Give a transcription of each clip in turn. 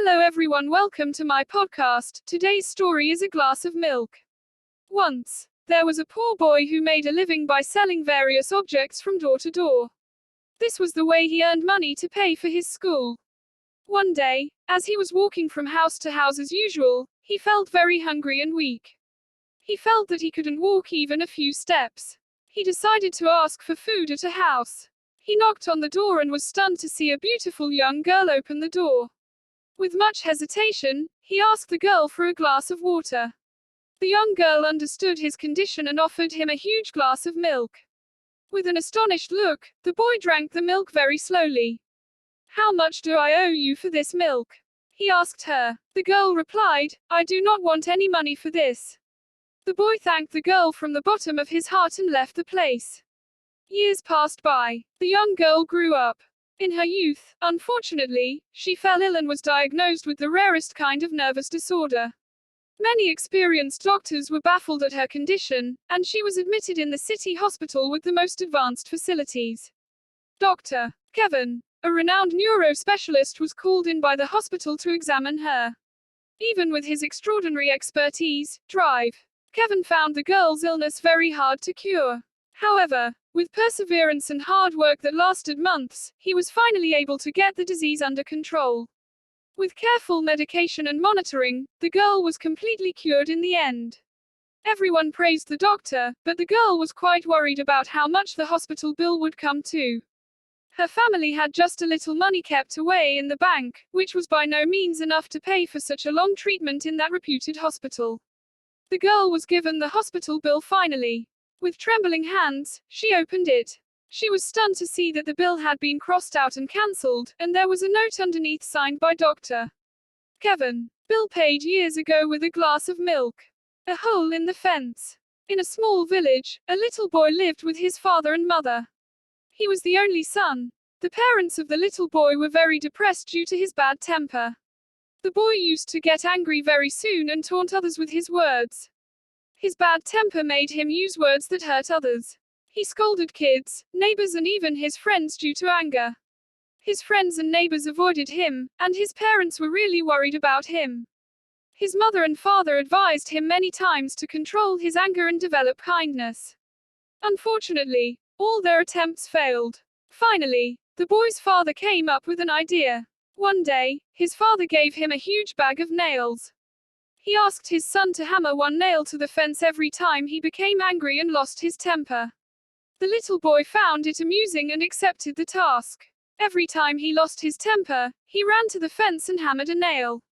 Hello everyone, welcome to my podcast. Today's story is A Glass of Milk. Once, there was a poor boy who made a living by selling various objects from door to door. This was the way he earned money to pay for his school. One day, as he was walking from house to house as usual, he felt very hungry and weak. He felt that he couldn't walk even a few steps. He decided to ask for food at a house. He knocked on the door and was stunned to see a beautiful young girl open the door. With much hesitation, he asked the girl for a glass of water. The young girl understood his condition and offered him a huge glass of milk. With an astonished look, the boy drank the milk very slowly. "How much do I owe you for this milk?" he asked her. The girl replied, "I do not want any money for this." The boy thanked the girl from the bottom of his heart and left the place. Years passed by. The young girl grew up. In her youth, unfortunately, she fell ill and was diagnosed with the rarest kind of nervous disorder. Many experienced doctors were baffled at her condition, and she was admitted in the city hospital with the most advanced facilities. Dr. Kevin, a renowned neuro specialist, was called in by the hospital to examine her. Even with his extraordinary expertise, Kevin found the girl's illness very hard to cure. However, with perseverance and hard work that lasted months, he was finally able to get the disease under control. With careful medication and monitoring, the girl was completely cured in the end. Everyone praised the doctor, but the girl was quite worried about how much the hospital bill would come to. Her family had just a little money kept away in the bank, which was by no means enough to pay for such a long treatment in that reputed hospital. The girl was given the hospital bill finally. With trembling hands, she opened it. She was stunned to see that the bill had been crossed out and cancelled, and there was a note underneath signed by Dr. Kevin. Bill paid years ago with a glass of milk. A hole in the fence. In a small village, a little boy lived with his father and mother. He was the only son. The parents of the little boy were very depressed due to his bad temper. The boy used to get angry very soon and taunt others with his words. His bad temper made him use words that hurt others. He scolded kids, neighbors, and even his friends due to anger. His friends and neighbors avoided him, and his parents were really worried about him. His mother and father advised him many times to control his anger and develop kindness. Unfortunately, all their attempts failed. Finally, the boy's father came up with an idea. One day, his father gave him a huge bag of nails. He asked his son to hammer one nail to the fence every time he became angry and lost his temper. The little boy found it amusing and accepted the task. Every time he lost his temper, he ran to the fence and hammered a nail.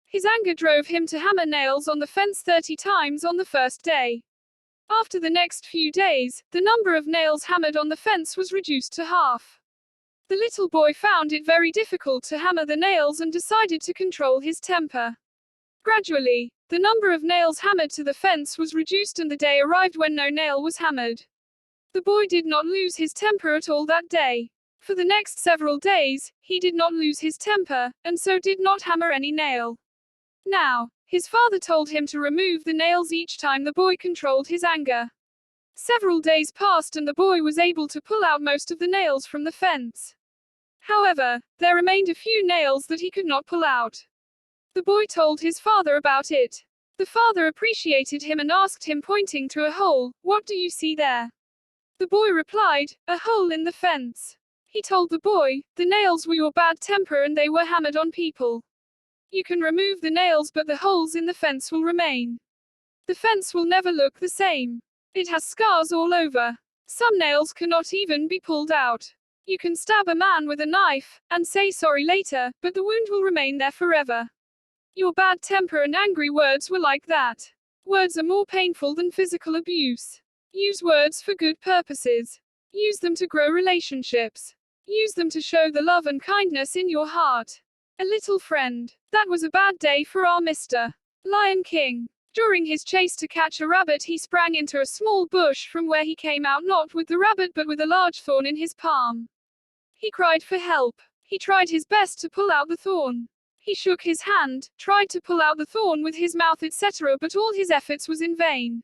His anger drove him to hammer nails on the fence 30 times on the first day. After the next few days, the number of nails hammered on the fence was reduced to half. The little boy found it very difficult to hammer the nails and decided to control his temper. Gradually, the number of nails hammered to the fence was reduced and the day arrived when no nail was hammered. The boy did not lose his temper at all that day. For the next several days, he did not lose his temper, and so did not hammer any nail. Now, his father told him to remove the nails each time the boy controlled his anger. Several days passed and the boy was able to pull out most of the nails from the fence. However, there remained a few nails that he could not pull out. The boy told his father about it. The father appreciated him and asked him, pointing to a hole, "What do you see there?" The boy replied, "A hole in the fence." He told the boy, "The nails were your bad temper and they were hammered on people. You can remove the nails but the holes in the fence will remain. The fence will never look the same. It has scars all over. Some nails cannot even be pulled out. You can stab a man with a knife, and say sorry later, but the wound will remain there forever. Your bad temper and angry words were like that. Words are more painful than physical abuse. Use words for good purposes. Use them to grow relationships. Use them to show the love and kindness in your heart." A little friend. That was a bad day for our Mr. Lion King. During his chase to catch a rabbit, he sprang into a small bush from where he came out not with the rabbit but with a large thorn in his palm. He cried for help. He tried his best to pull out the thorn. He shook his hand, tried to pull out the thorn with his mouth, etc., but all his efforts was in vain.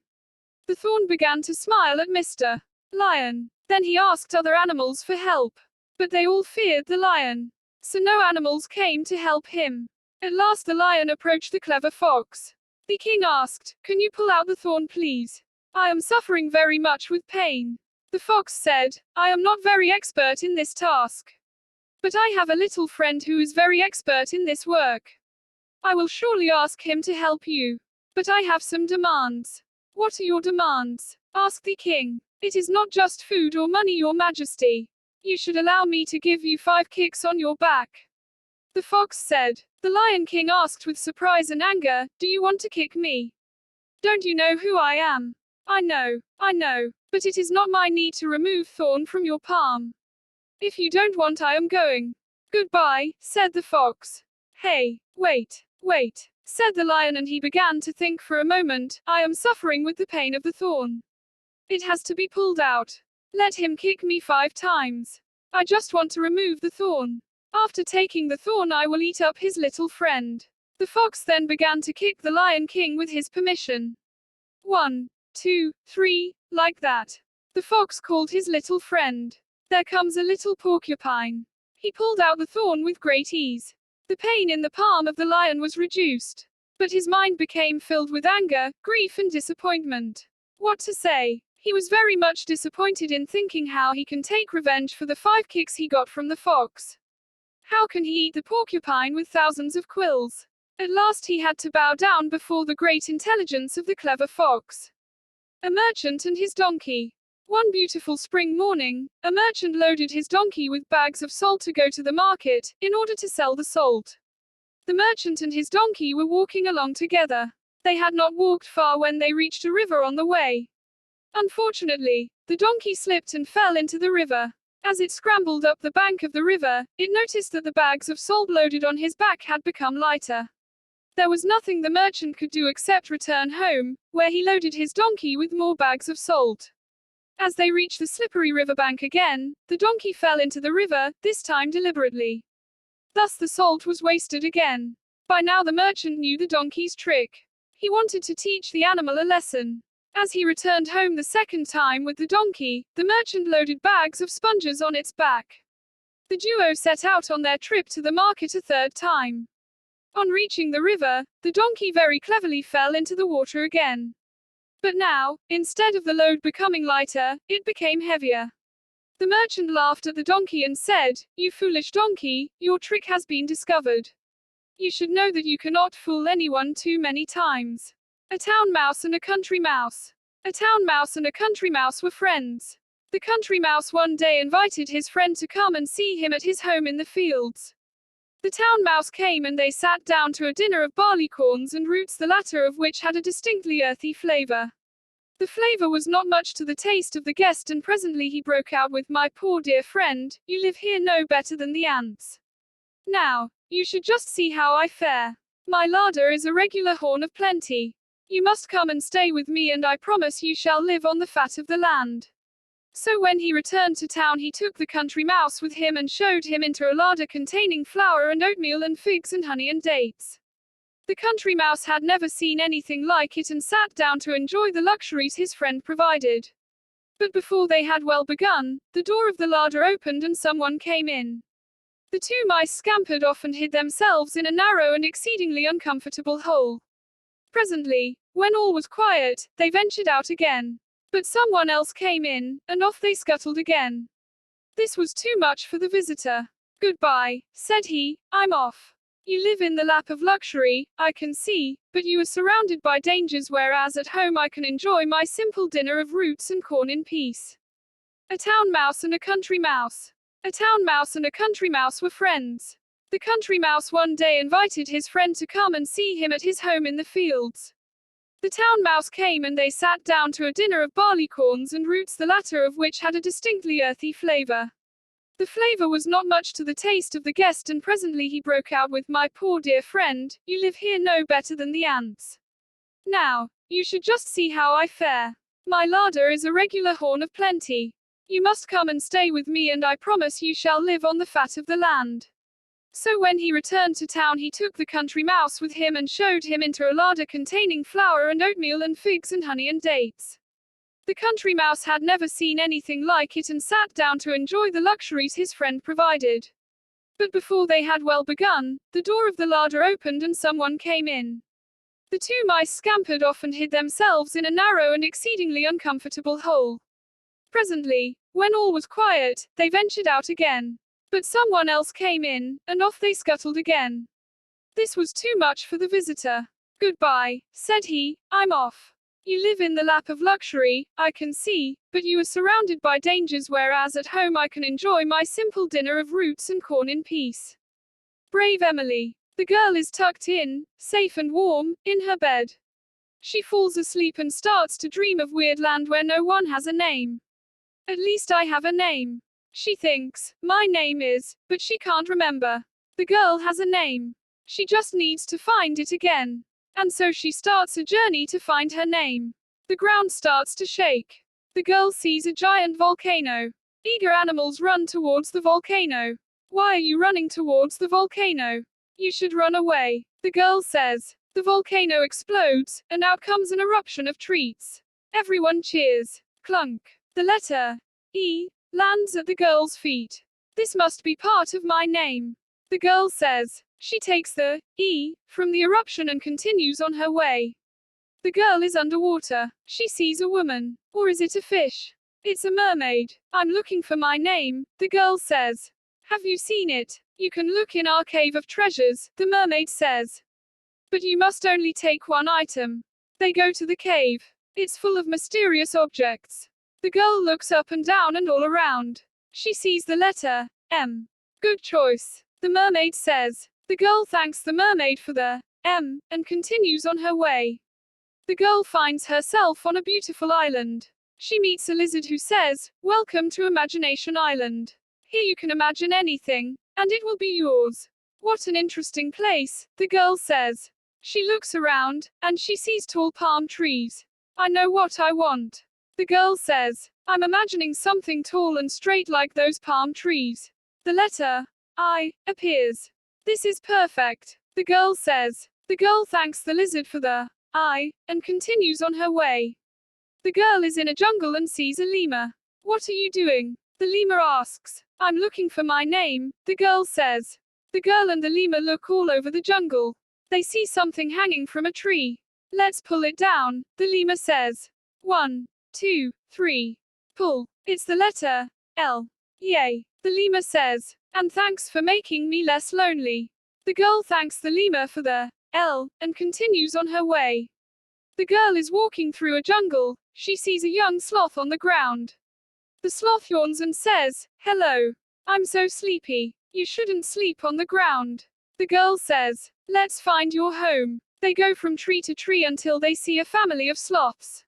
The thorn began to smile at Mr. Lion. Then he asked other animals for help. But they all feared the lion. So no animals came to help him. At last the lion approached the clever fox. The king asked, "Can you pull out the thorn, please? I am suffering very much with pain." The fox said, "I am not very expert in this task. But I have a little friend who is very expert in this work. I will surely ask him to help you. But I have some demands." "What are your demands?" asked the king. "It is not just food or money, your majesty. You should allow me to give you 5 kicks on your back." The fox said. The Lion King asked with surprise and anger, "Do you want to kick me? Don't you know who I am?" I know, but it is not my need to remove thorn from your palm. If you don't want, I am going. Goodbye," said the fox. "Hey, wait, said the lion, and he began to think for a moment. "I am suffering with the pain of the thorn. It has to be pulled out. Let him kick me 5 times. I just want to remove the thorn. After taking the thorn, I will eat up his little friend." The fox then began to kick the Lion King with his permission. 1, 2, 3, like that. The fox called his little friend. "There comes a little porcupine." He pulled out the thorn with great ease. The pain in the palm of the lion was reduced. But his mind became filled with anger, grief, and disappointment. What to say? He was very much disappointed in thinking how he can take revenge for the 5 kicks he got from the fox. How can he eat the porcupine with thousands of quills? At last he had to bow down before the great intelligence of the clever fox. A merchant and his donkey. One beautiful spring morning, a merchant loaded his donkey with bags of salt to go to the market, in order to sell the salt. The merchant and his donkey were walking along together. They had not walked far when they reached a river on the way. Unfortunately, the donkey slipped and fell into the river. As it scrambled up the bank of the river, it noticed that the bags of salt loaded on his back had become lighter. There was nothing the merchant could do except return home, where he loaded his donkey with more bags of salt. As they reached the slippery riverbank again, the donkey fell into the river, this time deliberately. Thus the salt was wasted again. By now the merchant knew the donkey's trick. He wanted to teach the animal a lesson. As he returned home the second time with the donkey, the merchant loaded bags of sponges on its back. The duo set out on their trip to the market a third time. On reaching the river, the donkey very cleverly fell into the water again. But now, instead of the load becoming lighter, it became heavier. The merchant laughed at the donkey and said, "You foolish donkey, your trick has been discovered. You should know that you cannot fool anyone too many times." A town mouse and a country mouse. A town mouse and a country mouse were friends. The country mouse one day invited his friend to come and see him at his home in the fields. The town mouse came and they sat down to a dinner of barleycorns and roots, the latter of which had a distinctly earthy flavor. The flavor was not much to the taste of the guest, and presently he broke out with, "My poor dear friend, you live here no better than the ants. Now, you should just see how I fare. My larder is a regular horn of plenty. You must come and stay with me, and I promise you shall live on the fat of the land." So when he returned to town, he took the country mouse with him and showed him into a larder containing flour and oatmeal and figs and honey and dates. The country mouse had never seen anything like it and sat down to enjoy the luxuries his friend provided. But before they had well begun, the door of the larder opened and someone came in. The 2 mice scampered off and hid themselves in a narrow and exceedingly uncomfortable hole. Presently, when all was quiet, they ventured out again. But someone else came in, and off they scuttled again. This was too much for the visitor. "Goodbye," said he, "I'm off. You live in the lap of luxury, I can see, but you are surrounded by dangers, whereas at home I can enjoy my simple dinner of roots and corn in peace." A town mouse and a country mouse. A town mouse and a country mouse were friends. The country mouse one day invited his friend to come and see him at his home in the fields. The town mouse came and they sat down to a dinner of barleycorns and roots, the latter of which had a distinctly earthy flavor. The flavor was not much to the taste of the guest, and presently he broke out with, "My poor dear friend, you live here no better than the ants. Now, you should just see how I fare. My larder is a regular horn of plenty. You must come and stay with me, and I promise you shall live on the fat of the land." So when he returned to town, he took the country mouse with him and showed him into a larder containing flour and oatmeal and figs and honey and dates. The country mouse had never seen anything like it and sat down to enjoy the luxuries his friend provided. But before they had well begun, the door of the larder opened and someone came in. The two mice scampered off and hid themselves in a narrow and exceedingly uncomfortable hole. Presently, when all was quiet, they ventured out again. But someone else came in, and off they scuttled again. This was too much for the visitor. "Goodbye," said he, "I'm off. You live in the lap of luxury, I can see, but you are surrounded by dangers, whereas at home I can enjoy my simple dinner of roots and corn in peace." Brave Emily. The girl is tucked in, safe and warm, in her bed. She falls asleep and starts to dream of weird land where no one has a name. "At least I have a name," she thinks. "My name is," but she can't remember. The girl has a name. She just needs to find it again. And so she starts a journey to find her name. The ground starts to shake. The girl sees a giant volcano. Eager animals run towards the volcano. "Why are you running towards the volcano? You should run away," the girl says. The volcano explodes, and out comes an eruption of treats. Everyone cheers. Clunk. The letter E lands at the girl's feet. "This must be part of my name," the girl says. She takes the E from the eruption and continues on her way. The girl is underwater. She sees a woman. Or is it a fish? It's a mermaid. "I'm looking for my name," the girl says. "Have you seen it? You can look in our cave of treasures," the mermaid says. "But you must only take one item." They go to the cave. It's full of mysterious objects. The girl looks up and down and all around. She sees the letter M. "Good choice," the mermaid says. The girl thanks the mermaid for the M and continues on her way. The girl finds herself on a beautiful island. She meets a lizard who says, "Welcome to Imagination Island. Here you can imagine anything, and it will be yours." "What an interesting place," the girl says. She looks around, and she sees tall palm trees. "I know what I want," the girl says. "I'm imagining something tall and straight like those palm trees." The letter I appears. "This is perfect," the girl says. The girl thanks the lizard for the I and continues on her way. The girl is in a jungle and sees a lemur. "What are you doing?" the lemur asks. "I'm looking for my name," the girl says. The girl and the lemur look all over the jungle. They see something hanging from a tree. "Let's pull it down," the lemur says. 1, 2, 3. Pull. It's the letter L. "Yay," the lemur says. "And thanks for making me less lonely." The girl thanks the lemur for the L and continues on her way. The girl is walking through a jungle. She sees a young sloth on the ground. The sloth yawns and says, "Hello. I'm so sleepy. You shouldn't sleep on the ground." The girl says, "Let's find your home." They go from tree to tree until they see a family of sloths.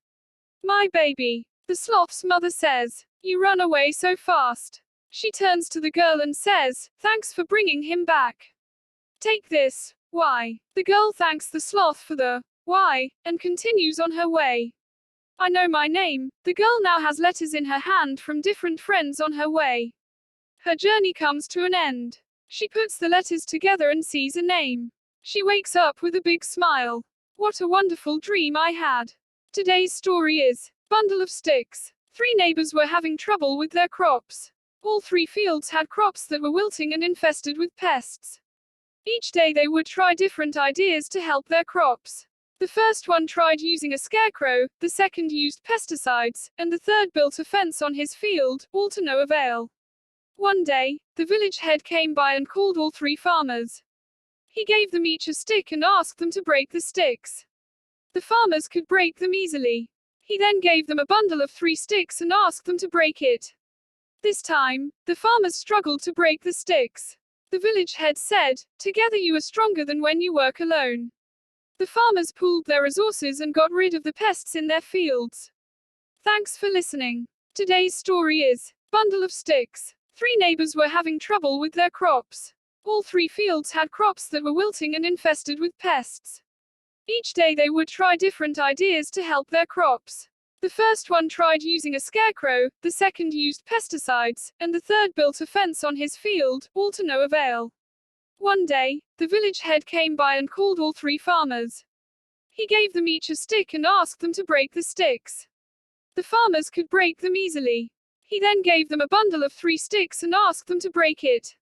"My baby," the sloth's mother says. "You run away so fast." She turns to the girl and says, "Thanks for bringing him back. Take this." "Why?" The girl thanks the sloth for the why and continues on her way. "I know my name." The girl now has letters in her hand from different friends on her way. Her journey comes to an end. She puts the letters together and sees a name. She wakes up with a big smile. "What a wonderful dream I had." Today's story is Bundle of Sticks. 3 neighbors were having trouble with their crops. All 3 fields had crops that were wilting and infested with pests. Each day they would try different ideas to help their crops. The first one tried using a scarecrow, the second used pesticides, and the third built a fence on his field, all to no avail. One day, the village head came by and called all 3 farmers. He gave them each a stick and asked them to break the sticks. The farmers could break them easily. He then gave them a bundle of 3 sticks and asked them to break it. This time, the farmers struggled to break the sticks. The village head said, "Together you are stronger than when you work alone." The farmers pooled their resources and got rid of the pests in their fields. Thanks for listening. Today's story is Bundle of Sticks. 3 neighbors were having trouble with their crops. All 3 fields had crops that were wilting and infested with pests. Each day they would try different ideas to help their crops. The first one tried using a scarecrow, the second used pesticides, and the third built a fence on his field, all to no avail. One day, the village head came by and called all 3 farmers. He gave them each a stick and asked them to break the sticks. The farmers could break them easily. He then gave them a bundle of 3 sticks and asked them to break it.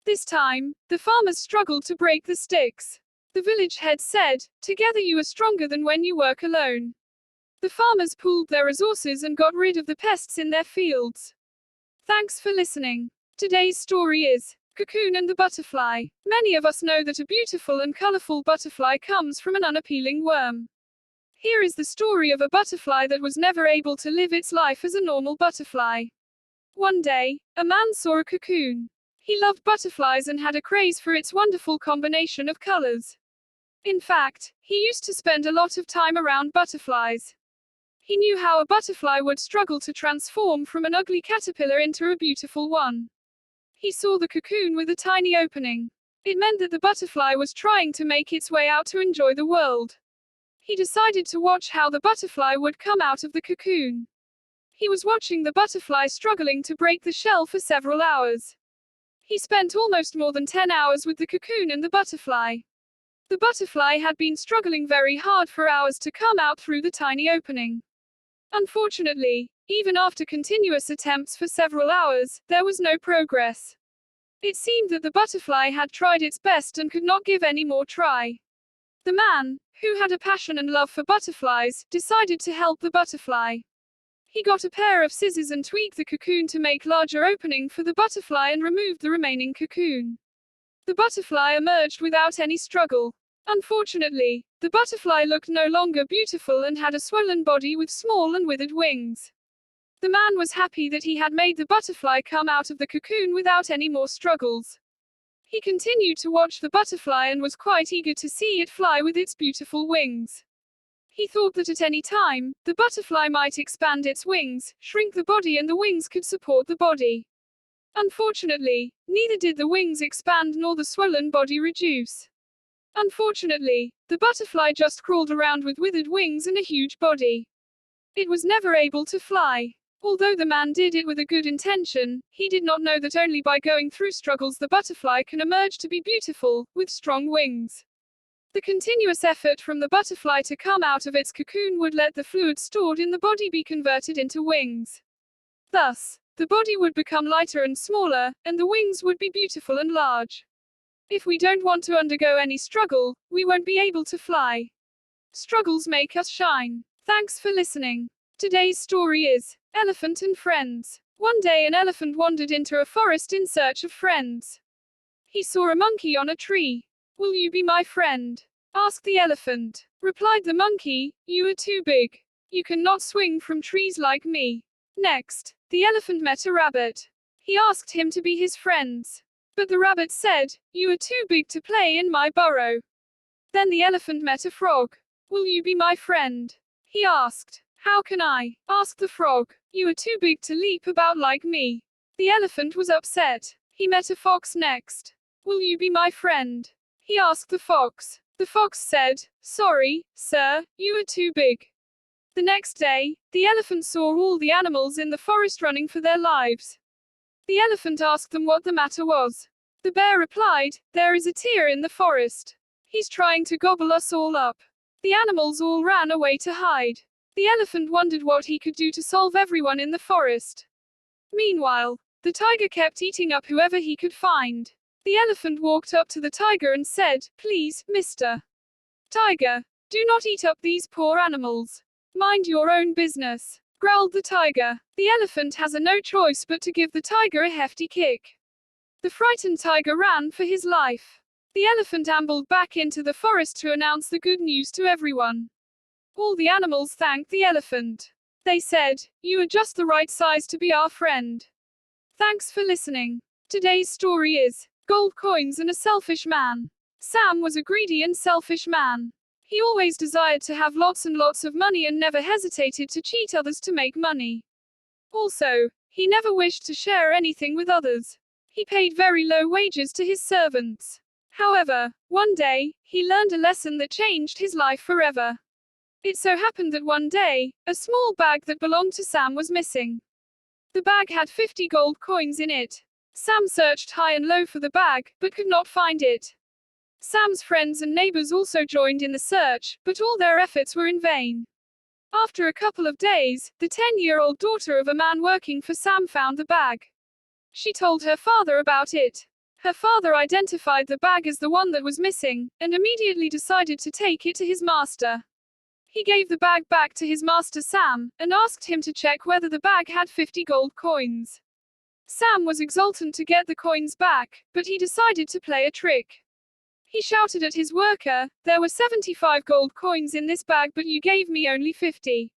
This time, the farmers struggled to break the sticks. The village head said, "Together you are stronger than when you work alone." The farmers pooled their resources and got rid of the pests in their fields. Thanks for listening. Today's story is Cocoon and the Butterfly. Many of us know that a beautiful and colorful butterfly comes from an unappealing worm. Here is the story of a butterfly that was never able to live its life as a normal butterfly. One day, a man saw a cocoon. He loved butterflies and had a craze for its wonderful combination of colors. In fact, he used to spend a lot of time around butterflies. He knew how a butterfly would struggle to transform from an ugly caterpillar into a beautiful one. He saw the cocoon with a tiny opening. It meant that the butterfly was trying to make its way out to enjoy the world. He decided to watch how the butterfly would come out of the cocoon. He was watching the butterfly struggling to break the shell for several hours. He spent almost more than 10 hours with the cocoon and the butterfly. The butterfly had been struggling very hard for hours to come out through the tiny opening. Unfortunately, even after continuous attempts for several hours, there was no progress. It seemed that the butterfly had tried its best and could not give any more try. The man, who had a passion and love for butterflies, decided to help the butterfly. He got a pair of scissors and tweaked the cocoon to make larger opening for the butterfly and removed the remaining cocoon. The butterfly emerged without any struggle. Unfortunately, the butterfly looked no longer beautiful and had a swollen body with small and withered wings. The man was happy that he had made the butterfly come out of the cocoon without any more struggles. He continued to watch the butterfly and was quite eager to see it fly with its beautiful wings. He thought that at any time, the butterfly might expand its wings, shrink the body, and the wings could support the body. Unfortunately, neither did the wings expand nor the swollen body reduce. Unfortunately, the butterfly just crawled around with withered wings and a huge body. It was never able to fly. Although the man did it with a good intention, he did not know that only by going through struggles the butterfly can emerge to be beautiful, with strong wings. The continuous effort from the butterfly to come out of its cocoon would let the fluid stored in the body be converted into wings. Thus, the body would become lighter and smaller, and the wings would be beautiful and large. If we don't want to undergo any struggle, we won't be able to fly. Struggles make us shine. Thanks for listening. Today's story is Elephant and Friends. One day an elephant wandered into a forest in search of friends. He saw a monkey on a tree. "Will you be my friend?" asked the elephant. Replied the monkey, "You are too big. You cannot swing from trees like me." Next, the elephant met a rabbit. He asked him to be his friends. But the rabbit said, "You are too big to play in my burrow." Then the elephant met a frog. "Will you be my friend?" he asked. "How can I?" asked the frog. "You are too big to leap about like me." The elephant was upset. He met a fox next. "Will you be my friend?" he asked the fox. The fox said, "Sorry, sir, you are too big." The next day, the elephant saw all the animals in the forest running for their lives. The elephant asked them what the matter was. The bear replied, "There is a deer in the forest. He's trying to gobble us all up." The animals all ran away to hide. The elephant wondered what he could do to solve everyone in the forest. Meanwhile, the tiger kept eating up whoever he could find. The elephant walked up to the tiger and said, "Please, Mr. Tiger, do not eat up these poor animals. Mind your own business," growled the tiger. The elephant has no choice but to give the tiger a hefty kick. The frightened tiger ran for his life. The elephant ambled back into the forest to announce the good news to everyone. All the animals thanked the elephant. They said, "You are just the right size to be our friend." Thanks for listening. Today's story is Gold Coins and a Selfish Man. Sam was a greedy and selfish man. He always desired to have lots and lots of money and never hesitated to cheat others to make money. Also, he never wished to share anything with others. He paid very low wages to his servants. However, one day, he learned a lesson that changed his life forever. It so happened that one day, a small bag that belonged to Sam was missing. The bag had 50 gold coins in it. Sam searched high and low for the bag, but could not find it. Sam's friends and neighbors also joined in the search, but all their efforts were in vain. After a couple of days, the 10-year-old daughter of a man working for Sam found the bag. She told her father about it. Her father identified the bag as the one that was missing, and immediately decided to take it to his master. He gave the bag back to his master Sam, and asked him to check whether the bag had 50 gold coins. Sam was exultant to get the coins back, but he decided to play a trick. He shouted at his worker, "There were 75 gold coins in this bag, but you gave me only 50.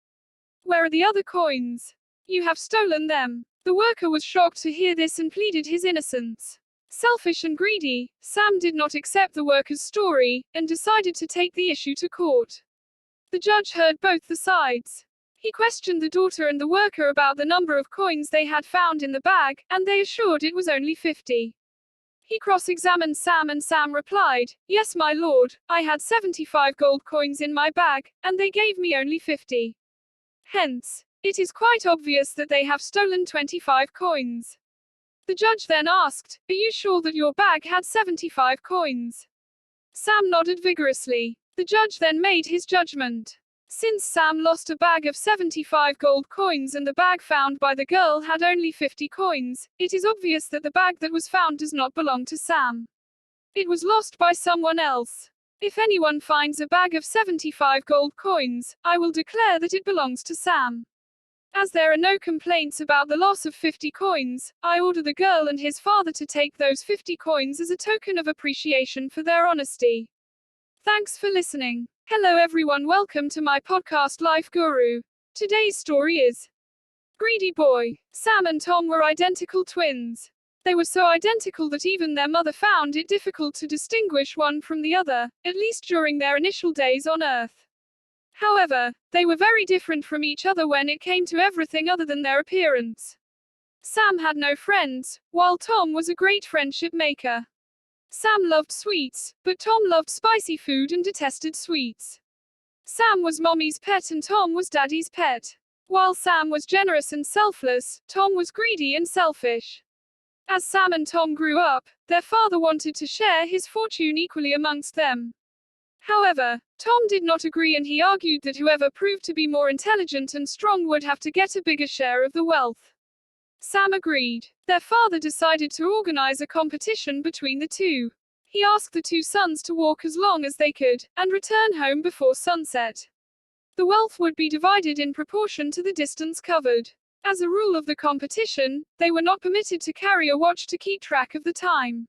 Where are the other coins? You have stolen them." The worker was shocked to hear this and pleaded his innocence. Selfish and greedy, Sam did not accept the worker's story, and decided to take the issue to court. The judge heard both the sides. He questioned the daughter and the worker about the number of coins they had found in the bag, and they assured it was only 50. He cross-examined Sam, and Sam replied, "Yes, my lord, I had 75 gold coins in my bag, and they gave me only 50. Hence, it is quite obvious that they have stolen 25 coins." The judge then asked, "Are you sure that your bag had 75 coins?" Sam nodded vigorously. The judge then made his judgment. Since Sam lost a bag of 75 gold coins and the bag found by the girl had only 50 coins, it is obvious that the bag that was found does not belong to Sam. It was lost by someone else. If anyone finds a bag of 75 gold coins, I will declare that it belongs to Sam. As there are no complaints about the loss of 50 coins, I order the girl and his father to take those 50 coins as a token of appreciation for their honesty. Thanks for listening. Hello everyone, welcome to my podcast Life Guru. Today's story is Greedy Boy. Sam and Tom were identical twins. They were so identical that even their mother found it difficult to distinguish one from the other, at least during their initial days on Earth. However, they were very different from each other when it came to everything other than their appearance. Sam had no friends, while Tom was a great friendship maker. Sam loved sweets, but Tom loved spicy food and detested sweets. Sam was Mommy's pet and Tom was Daddy's pet. While Sam was generous and selfless, Tom was greedy and selfish. As Sam and Tom grew up, their father wanted to share his fortune equally amongst them. However, Tom did not agree, and he argued that whoever proved to be more intelligent and strong would have to get a bigger share of the wealth. Sam agreed. Their father decided to organize a competition between the two. He asked the two sons to walk as long as they could, and return home before sunset. The wealth would be divided in proportion to the distance covered. As a rule of the competition, they were not permitted to carry a watch to keep track of the time.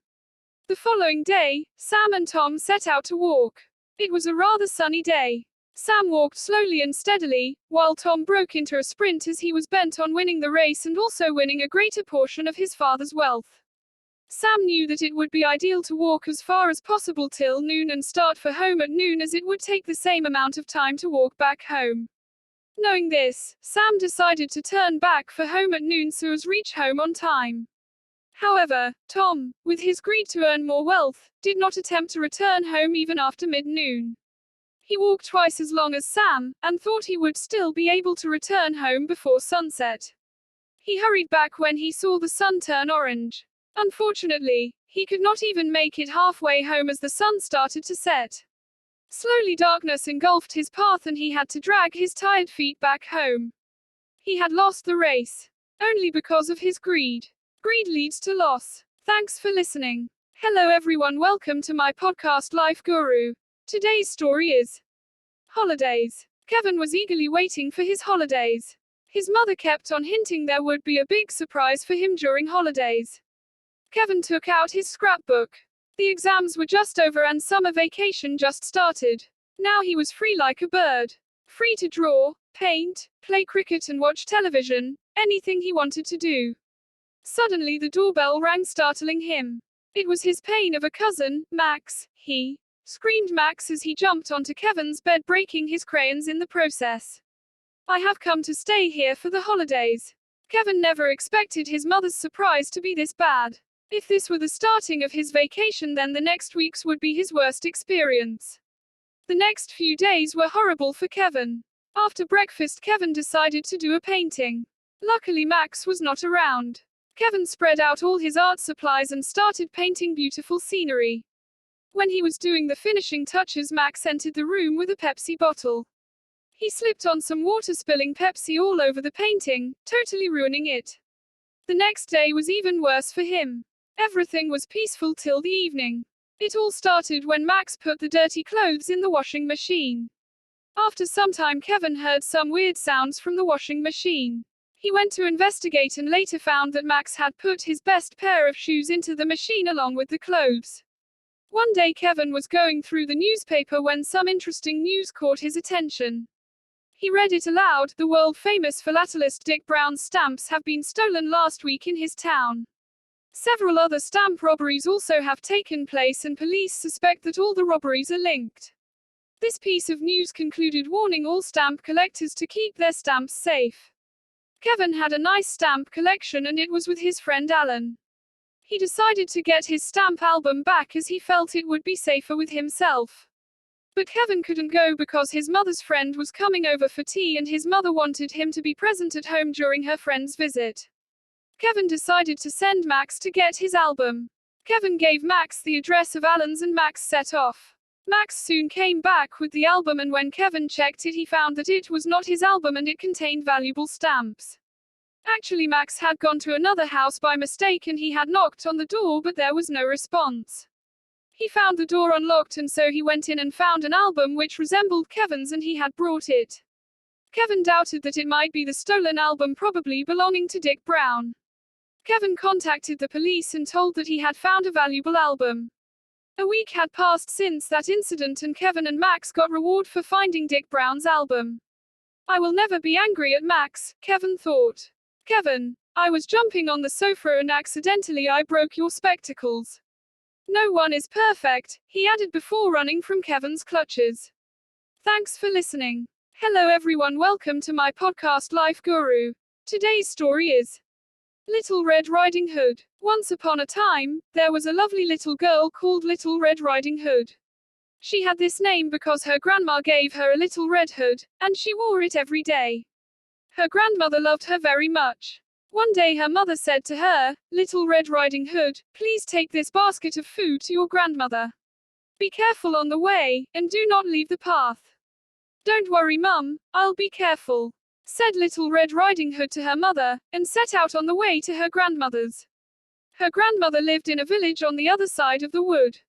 The following day, Sam and Tom set out to walk. It was a rather sunny day. Sam walked slowly and steadily, while Tom broke into a sprint as he was bent on winning the race and also winning a greater portion of his father's wealth. Sam knew that it would be ideal to walk as far as possible till noon and start for home at noon, as it would take the same amount of time to walk back home. Knowing this, Sam decided to turn back for home at noon so as reach home on time. However, Tom, with his greed to earn more wealth, did not attempt to return home even after mid-noon. He walked twice as long as Sam, and thought he would still be able to return home before sunset. He hurried back when he saw the sun turn orange. Unfortunately, he could not even make it halfway home as the sun started to set. Slowly darkness engulfed his path and he had to drag his tired feet back home. He had lost the race. Only because of his greed. Greed leads to loss. Thanks for listening. Hello everyone, welcome to my podcast Life Guru. Today's story is Holidays. Kevin was eagerly waiting for his holidays. His mother kept on hinting there would be a big surprise for him during holidays. Kevin took out his scrapbook. The exams were just over and summer vacation just started. Now he was free like a bird. Free to draw, paint, play cricket and watch television, anything he wanted to do. Suddenly the doorbell rang, startling him. It was his pain of a cousin, Max. He screamed Max as he jumped onto Kevin's bed, breaking his crayons in the process. I have come to stay here for the holidays. Kevin never expected his mother's surprise to be this bad. If this were the starting of his vacation, then the next weeks would be his worst experience. The next few days were horrible for Kevin. After breakfast, Kevin decided to do a painting. Luckily, Max was not around. Kevin spread out all his art supplies and started painting beautiful scenery. When he was doing the finishing touches, Max entered the room with a Pepsi bottle. He slipped on some water, spilling Pepsi all over the painting, totally ruining it. The next day was even worse for him. Everything was peaceful till the evening. It all started when Max put the dirty clothes in the washing machine. After some time, Kevin heard some weird sounds from the washing machine. He went to investigate and later found that Max had put his best pair of shoes into the machine along with the clothes. One day Kevin was going through the newspaper when some interesting news caught his attention. He read it aloud. The world-famous philatelist Dick Brown's stamps have been stolen last week in his town. Several other stamp robberies also have taken place and police suspect that all the robberies are linked. This piece of news concluded warning all stamp collectors to keep their stamps safe. Kevin had a nice stamp collection and it was with his friend Alan. He decided to get his stamp album back as he felt it would be safer with himself. But Kevin couldn't go because his mother's friend was coming over for tea and his mother wanted him to be present at home during her friend's visit. Kevin decided to send Max to get his album. Kevin gave Max the address of Alan's and Max set off. Max soon came back with the album and when Kevin checked it he found that it was not his album and it contained valuable stamps. Actually, Max had gone to another house by mistake and he had knocked on the door but there was no response. He found the door unlocked and so he went in and found an album which resembled Kevin's and he had brought it. Kevin doubted that it might be the stolen album probably belonging to Dick Brown. Kevin contacted the police and told that he had found a valuable album. A week had passed since that incident and Kevin and Max got reward for finding Dick Brown's album. I will never be angry at Max, Kevin thought. Kevin, I was jumping on the sofa and accidentally I broke your spectacles. No one is perfect, he added before running from Kevin's clutches. Thanks for listening. Hello everyone, welcome to my podcast Life Guru. Today's story is Little Red Riding Hood. Once upon a time, there was a lovely little girl called Little Red Riding Hood. She had this name because her grandma gave her a little red hood, and she wore it every day. Her grandmother loved her very much. One day her mother said to her, "Little Red Riding Hood, please take this basket of food to your grandmother. Be careful on the way, and do not leave the path." "Don't worry, Mum, I'll be careful," said Little Red Riding Hood to her mother, and set out on the way to her grandmother's. Her grandmother lived in a village on the other side of the wood.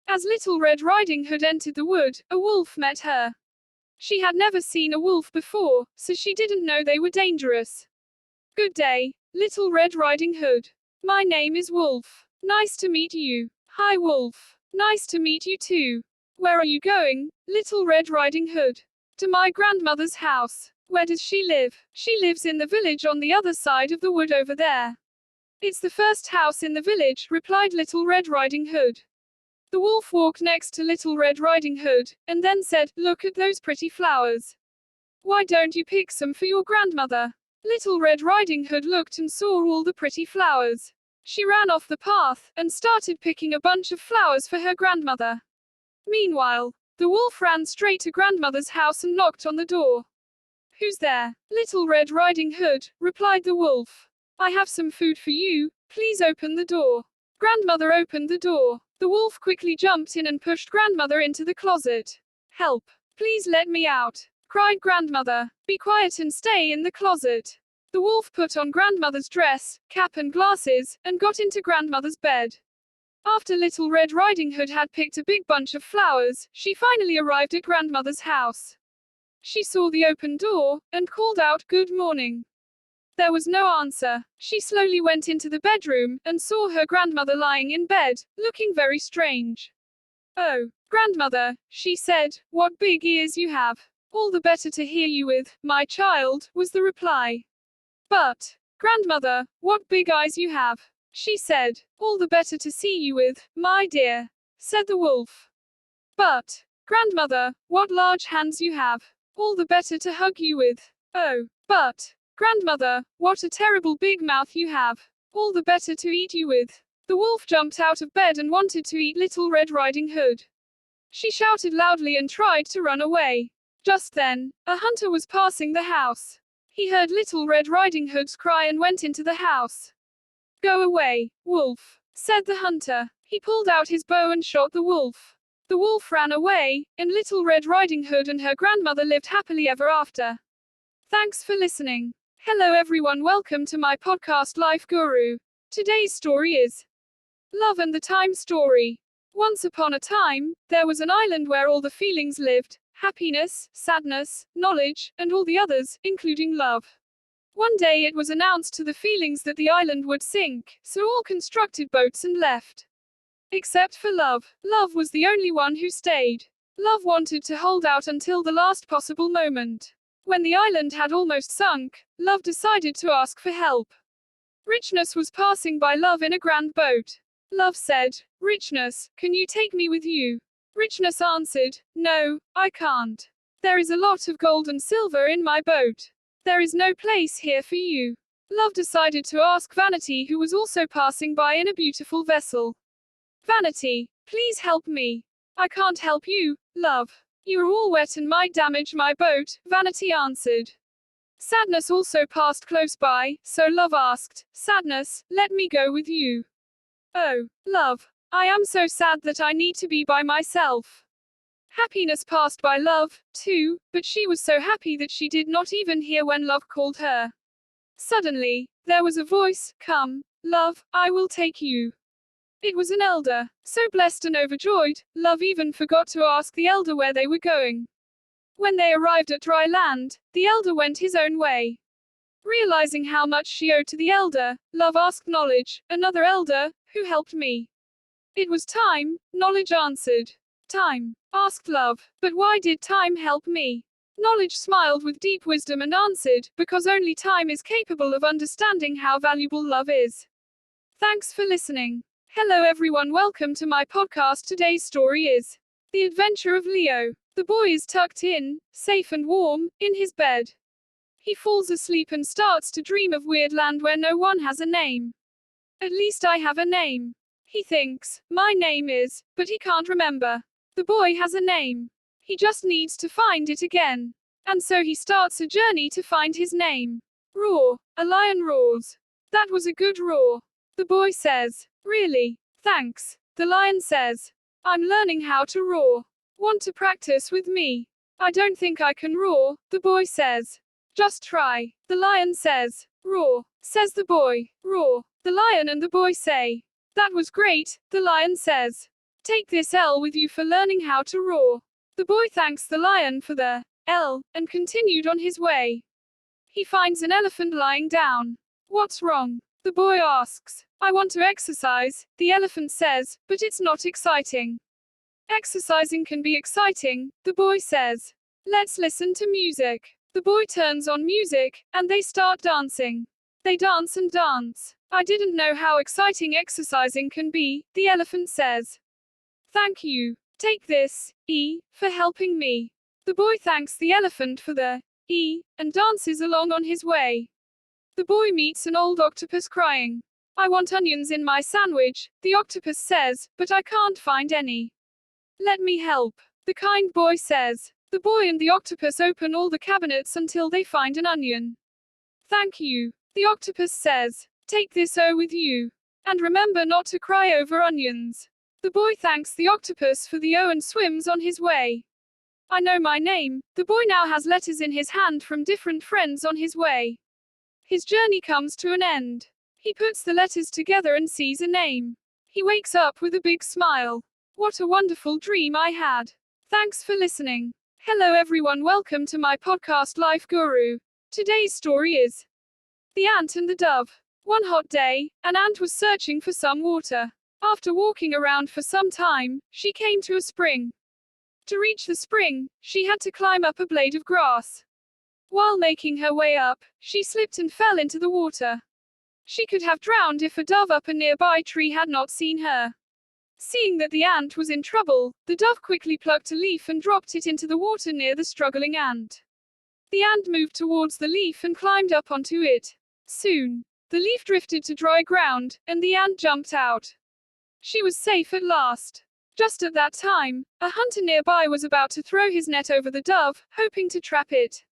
As Little Red Riding Hood entered the wood, a wolf met her. She had never seen a wolf before, so she didn't know they were dangerous. "Good day, Little Red Riding Hood. My name is Wolf. Nice to meet you." "Hi, Wolf. Nice to meet you too. Where are you going, Little Red Riding Hood?" "To my grandmother's house." "Where does she live?" "She lives in the village on the other side of the wood over there." "It's the first house in the village," replied Little Red Riding Hood. The wolf walked next to Little Red Riding Hood, and then said, "Look at those pretty flowers. Why don't you pick some for your grandmother?" Little Red Riding Hood looked and saw all the pretty flowers. She ran off the path, and started picking a bunch of flowers for her grandmother. Meanwhile, the wolf ran straight to grandmother's house and knocked on the door. "Who's there?" "Little Red Riding Hood," replied the wolf. "I have some food for you, please open the door." Grandmother opened the door. The wolf quickly jumped in and pushed grandmother into the closet. "Help! Please let me out!" cried grandmother. "Be quiet and stay in the closet." The wolf put on grandmother's dress, cap and glasses, and got into grandmother's bed. After Little Red Riding Hood had picked a big bunch of flowers, she finally arrived at grandmother's house. She saw the open door, and called out, "Good morning." There was no answer. She slowly went into the bedroom, and saw her grandmother lying in bed, looking very strange. "Oh, grandmother," she said, "what big ears you have. All the better to hear you with, my child," was the reply. "But, grandmother, what big eyes you have," she said. "All the better to see you with, my dear," said the wolf. "But, grandmother, what large hands you have. All the better to hug you with. Oh, but, grandmother, what a terrible big mouth you have. All the better to eat you with." The wolf jumped out of bed and wanted to eat Little Red Riding Hood. She shouted loudly and tried to run away. Just then, a hunter was passing the house. He heard Little Red Riding Hood's cry and went into the house. "Go away, wolf," said the hunter. He pulled out his bow and shot the wolf. The wolf ran away, and Little Red Riding Hood and her grandmother lived happily ever after. Thanks for listening. Hello everyone, welcome to my podcast Life Guru. Today's story is Love and the Time Story. Once upon a time, there was an island where all the feelings lived: happiness, sadness, knowledge, and all the others, including love. One day it was announced to the feelings that the island would sink, so all constructed boats and left. Except for love. Love was the only one who stayed. Love wanted to hold out until the last possible moment. When the island had almost sunk, love decided to ask for help. Richness was passing by love in a grand boat. Love said, "Richness, can you take me with you?" Richness answered, "No, I can't. There is a lot of gold and silver in my boat. There is no place here for you." Love decided to ask Vanity, who was also passing by in a beautiful vessel. "Vanity, please help me." "I can't help you, love. You are all wet and might damage my boat," Vanity answered. Sadness also passed close by, so love asked, "Sadness, let me go with you." "Oh, love, I am so sad that I need to be by myself." Happiness passed by love, too, but she was so happy that she did not even hear when love called her. Suddenly, there was a voice, "Come, love, I will take you." It was an elder. So blessed and overjoyed, love even forgot to ask the elder where they were going. When they arrived at dry land, the elder went his own way. Realizing how much she owed to the elder, love asked Knowledge, another elder, "Who helped me?" "It was Time," Knowledge answered. "Time?" asked love. "But why did Time help me?" Knowledge smiled with deep wisdom and answered, "Because only Time is capable of understanding how valuable love is." Thanks for listening. Hello everyone, welcome to my podcast. Today's story is The Adventure of Leo. The boy is tucked in, safe and warm, in his bed. He falls asleep and starts to dream of weird land where no one has a name. "At least I have a name," he thinks. "My name is," but he can't remember. The boy has a name. He just needs to find it again. And so he starts a journey to find his name. Roar. A lion roars. "That was a good roar," the boy says. "Really? Thanks," the lion says. "I'm learning how to roar. Want to practice with me?" "I don't think I can roar," the boy says. "Just try," the lion says. "Roar," says the boy. "Roar." The lion and the boy say. "That was great," the lion says. "Take this L with you for learning how to roar." The boy thanks the lion for the L and continued on his way. He finds an elephant lying down. "What's wrong?" the boy asks. "I want to exercise," the elephant says, "but it's not exciting." "Exercising can be exciting," the boy says. "Let's listen to music." The boy turns on music, and they start dancing. They dance and dance. "I didn't know how exciting exercising can be," the elephant says. "Thank you. Take this E for helping me." The boy thanks the elephant for the E and dances along on his way. The boy meets an old octopus crying. "I want onions in my sandwich," the octopus says, "but I can't find any." "Let me help," the kind boy says. The boy and the octopus open all the cabinets until they find an onion. "Thank you," the octopus says. "Take this O with you. And remember not to cry over onions." The boy thanks the octopus for the O and swims on his way. "I know my name." The boy now has letters in his hand from different friends on his way. His journey comes to an end. He puts the letters together and sees a name. He wakes up with a big smile. "What a wonderful dream I had." Thanks for listening. Hello everyone, welcome to my podcast Life Guru. Today's story is The Ant and the Dove. One hot day, an ant was searching for some water. After walking around for some time, she came to a spring. To reach the spring, she had to climb up a blade of grass. While making her way up, she slipped and fell into the water. She could have drowned if a dove up a nearby tree had not seen her. Seeing that the ant was in trouble, the dove quickly plucked a leaf and dropped it into the water near the struggling ant. The ant moved towards the leaf and climbed up onto it. Soon, the leaf drifted to dry ground, and the ant jumped out. She was safe at last. Just at that time, a hunter nearby was about to throw his net over the dove, hoping to trap it.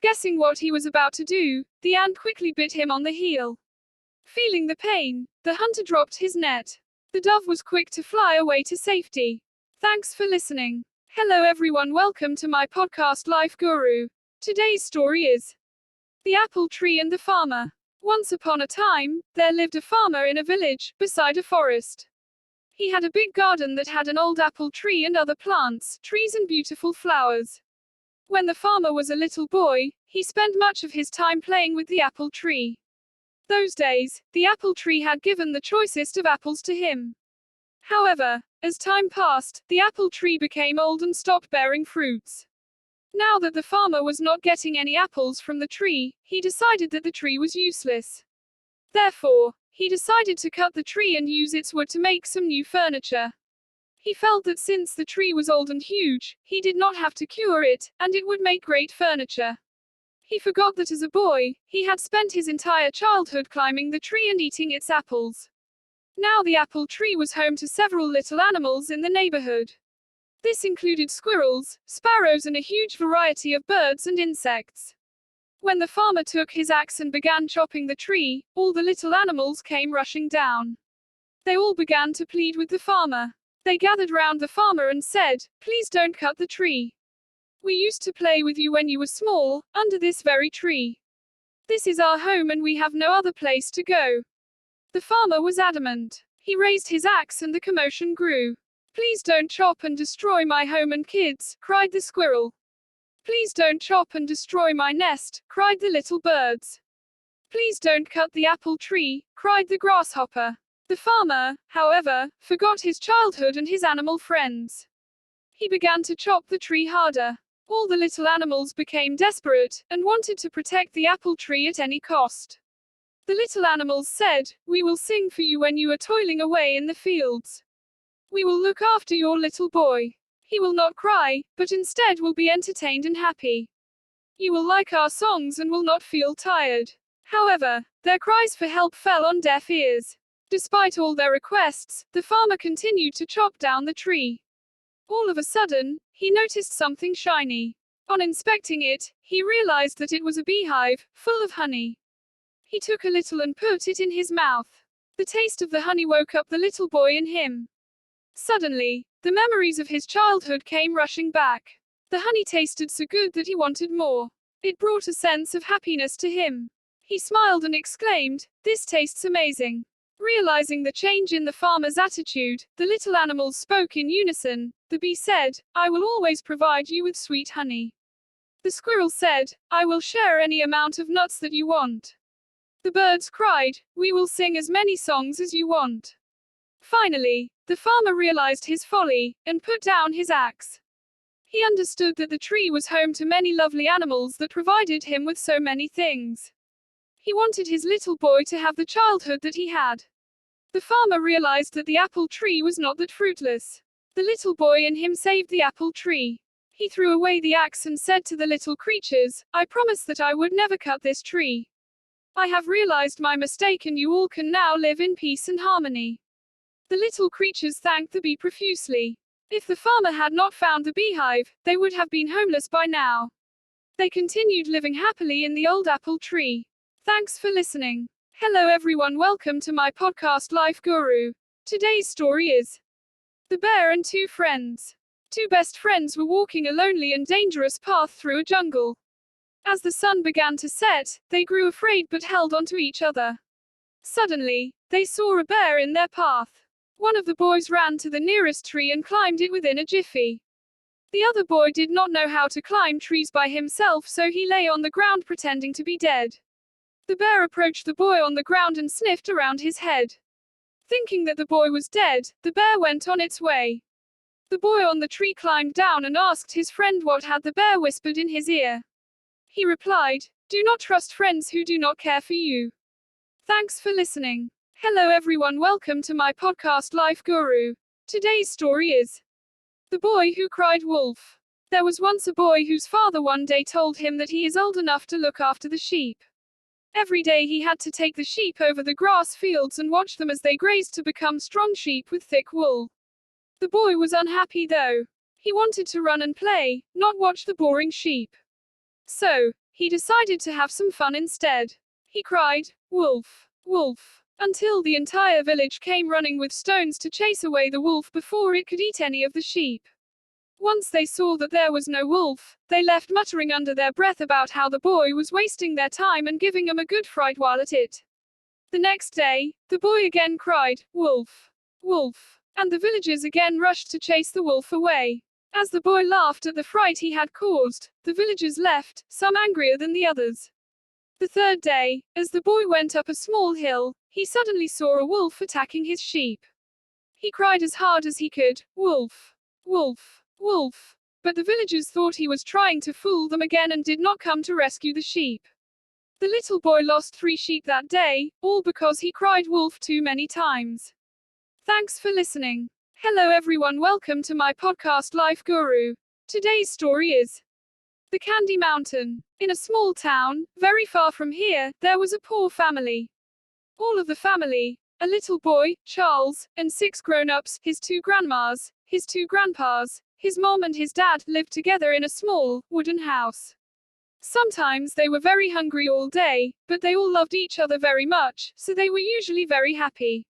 Guessing what he was about to do, the ant quickly bit him on the heel. Feeling the pain, the hunter dropped his net. The dove was quick to fly away to safety. Thanks for listening. Hello everyone, welcome to my podcast Life Guru. Today's story is The Apple Tree and the Farmer. Once upon a time, there lived a farmer in a village, beside a forest. He had a big garden that had an old apple tree and other plants, trees and beautiful flowers. When the farmer was a little boy, he spent much of his time playing with the apple tree. Those days, the apple tree had given the choicest of apples to him. However, as time passed, the apple tree became old and stopped bearing fruits. Now that the farmer was not getting any apples from the tree, he decided that the tree was useless. Therefore, he decided to cut the tree and use its wood to make some new furniture. He felt that since the tree was old and huge, he did not have to cure it, and it would make great furniture. He forgot that as a boy, he had spent his entire childhood climbing the tree and eating its apples. Now the apple tree was home to several little animals in the neighborhood. This included squirrels, sparrows and a huge variety of birds and insects. When the farmer took his axe and began chopping the tree, all the little animals came rushing down. They all began to plead with the farmer. They gathered round the farmer and said, "Please don't cut the tree. We used to play with you when you were small, under this very tree. This is our home and we have no other place to go." The farmer was adamant. He raised his axe and the commotion grew. "Please don't chop and destroy my home and kids," cried the squirrel. "Please don't chop and destroy my nest," cried the little birds. "Please don't cut the apple tree," cried the grasshopper. The farmer, however, forgot his childhood and his animal friends. He began to chop the tree harder. All the little animals became desperate, and wanted to protect the apple tree at any cost. The little animals said, "We will sing for you when you are toiling away in the fields. We will look after your little boy. He will not cry, but instead will be entertained and happy. You will like our songs and will not feel tired." However, their cries for help fell on deaf ears. Despite all their requests, the farmer continued to chop down the tree. All of a sudden, he noticed something shiny. On inspecting it, he realized that it was a beehive, full of honey. He took a little and put it in his mouth. The taste of the honey woke up the little boy in him. Suddenly, the memories of his childhood came rushing back. The honey tasted so good that he wanted more. It brought a sense of happiness to him. He smiled and exclaimed, "This tastes amazing." Realizing the change in the farmer's attitude, the little animals spoke in unison. The bee said, "I will always provide you with sweet honey." The squirrel said, "I will share any amount of nuts that you want." The birds cried, "We will sing as many songs as you want." Finally, the farmer realized his folly, and put down his axe. He understood that the tree was home to many lovely animals that provided him with so many things. He wanted his little boy to have the childhood that he had. The farmer realized that the apple tree was not that fruitless. The little boy in him saved the apple tree. He threw away the axe and said to the little creatures, "I promised that I would never cut this tree. I have realized my mistake and you all can now live in peace and harmony." The little creatures thanked the bee profusely. If the farmer had not found the beehive, they would have been homeless by now. They continued living happily in the old apple tree. Thanks for listening. Hello everyone, welcome to my podcast Life Guru. Today's story is The Bear and Two Friends. Two best friends were walking a lonely and dangerous path through a jungle. As the sun began to set, they grew afraid but held on to each other. Suddenly, they saw a bear in their path. One of the boys ran to the nearest tree and climbed it within a jiffy. The other boy did not know how to climb trees by himself, so he lay on the ground pretending to be dead. The bear approached the boy on the ground and sniffed around his head. Thinking that the boy was dead, the bear went on its way. The boy on the tree climbed down and asked his friend what had the bear whispered in his ear. He replied, "Do not trust friends who do not care for you." Thanks for listening. Hello everyone, welcome to my podcast Life Guru. Today's story is The Boy Who Cried Wolf. There was once a boy whose father one day told him that he is old enough to look after the sheep. Every day he had to take the sheep over the grass fields and watch them as they grazed to become strong sheep with thick wool. The boy was unhappy though. He wanted to run and play, not watch the boring sheep. So, he decided to have some fun instead. He cried, "Wolf, wolf," until the entire village came running with stones to chase away the wolf before it could eat any of the sheep. Once they saw that there was no wolf, they left muttering under their breath about how the boy was wasting their time and giving them a good fright while at it. The next day, the boy again cried, "Wolf, wolf," And the villagers again rushed to chase the wolf away. As the boy laughed at the fright he had caused, the villagers left, some angrier than the others. The third day, as the boy went up a small hill, he suddenly saw a wolf attacking his sheep. He cried as hard as he could, "Wolf! Wolf! Wolf!" But the villagers thought he was trying to fool them again and did not come to rescue the sheep. The little boy lost 3 sheep that day, all because he cried wolf too many times. Thanks for listening. Hello everyone, welcome to my podcast Life Guru. Today's story is The Candy Mountain. In a small town, very far from here, there was a poor family. All of the family, a little boy, Charles, and 6 grown-ups, his 2 grandmas, his 2 grandpas, his mom and his dad, lived together in a small, wooden house. Sometimes they were very hungry all day, but they all loved each other very much, so they were usually very happy.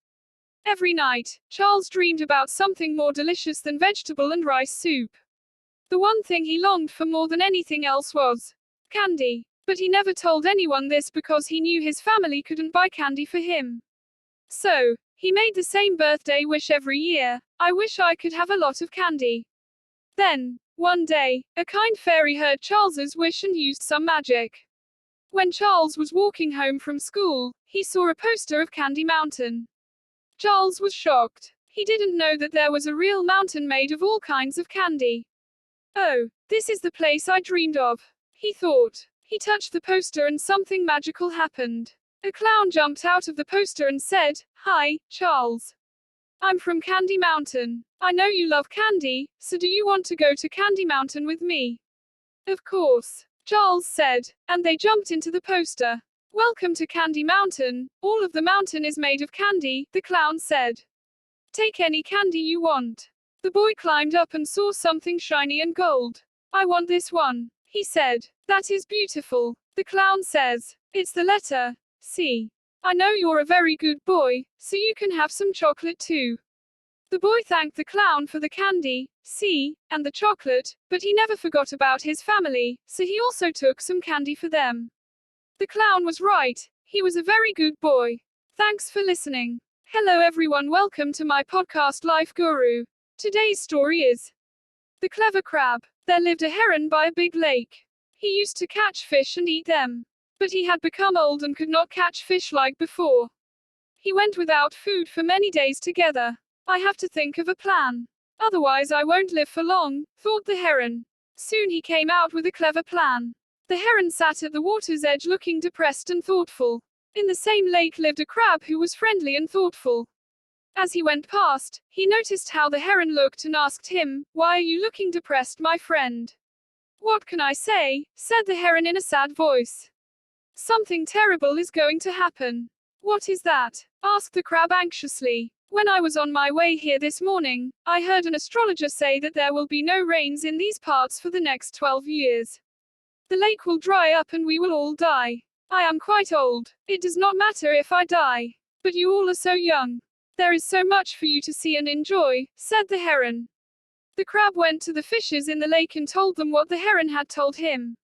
Every night, Charles dreamed about something more delicious than vegetable and rice soup. The one thing he longed for more than anything else was candy. But he never told anyone this because he knew his family couldn't buy candy for him. So, he made the same birthday wish every year: "I wish I could have a lot of candy." Then, one day, a kind fairy heard Charles's wish and used some magic. When Charles was walking home from school, he saw a poster of Candy Mountain. Charles was shocked. He didn't know that there was a real mountain made of all kinds of candy. "Oh, this is the place I dreamed of," he thought. He touched the poster and something magical happened. A clown jumped out of the poster and said, "Hi, Charles. I'm from Candy Mountain. I know you love candy, so do you want to go to Candy Mountain with me?" "Of course," Charles said, and they jumped into the poster. "Welcome to Candy Mountain. All of the mountain is made of candy," the clown said. "Take any candy you want." The boy climbed up and saw something shiny and gold. "I want this one," he said. "That is beautiful," the clown says. "It's the letter C. I know you're a very good boy, so you can have some chocolate too." The boy thanked the clown for the candy, C, and the chocolate, but he never forgot about his family, so he also took some candy for them. The clown was right. He was a very good boy. Thanks for listening. Hello everyone, welcome to my podcast Life Guru. Today's story is The Clever Crab. There lived a heron by a big lake. He used to catch fish and eat them. But he had become old and could not catch fish like before. He went without food for many days together. "I have to think of a plan. Otherwise I won't live for long," thought the heron. Soon he came out with a clever plan. The heron sat at the water's edge looking depressed and thoughtful. In the same lake lived a crab who was friendly and thoughtful. As he went past, he noticed how the heron looked and asked him, "Why are you looking depressed, my friend?" "What can I say?" said the heron in a sad voice. "Something terrible is going to happen." "What is that?" asked the crab anxiously. "When I was on my way here this morning, I heard an astrologer say that there will be no rains in these parts for the next 12 years. The lake will dry up and we will all die. I am quite old. It does not matter if I die. But you all are so young. There is so much for you to see and enjoy," said the heron. The crab went to the fishes in the lake and told them what the heron had told him.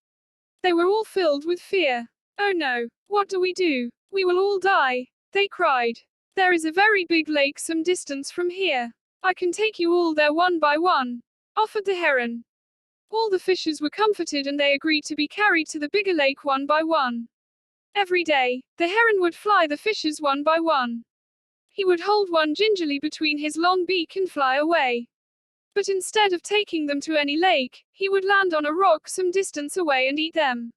They were all filled with fear. "Oh no, what do? We will all die," they cried. "There is a very big lake some distance from here. I can take you all there one by one," offered the heron. All the fishes were comforted and they agreed to be carried to the bigger lake one by one. Every day, the heron would fly the fishes one by one. He would hold one gingerly between his long beak and fly away. But instead of taking them to any lake, he would land on a rock some distance away and eat them.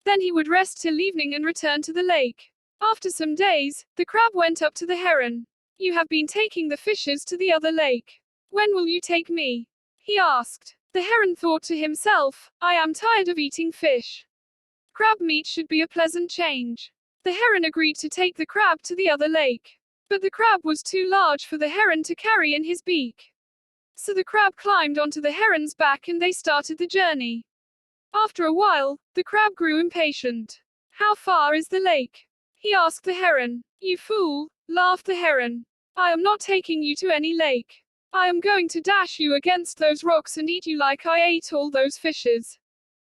Then he would rest till evening and return to the lake. After some days, the crab went up to the heron. "You have been taking the fishes to the other lake. When will you take me?" he asked. The heron thought to himself, "I am tired of eating fish. Crab meat should be a pleasant change." The heron agreed to take the crab to the other lake. But the crab was too large for the heron to carry in his beak. So the crab climbed onto the heron's back and they started the journey. After a while, the crab grew impatient. "How far is the lake?" he asked the heron. "You fool," laughed the heron. "I am not taking you to any lake. I am going to dash you against those rocks and eat you like I ate all those fishes."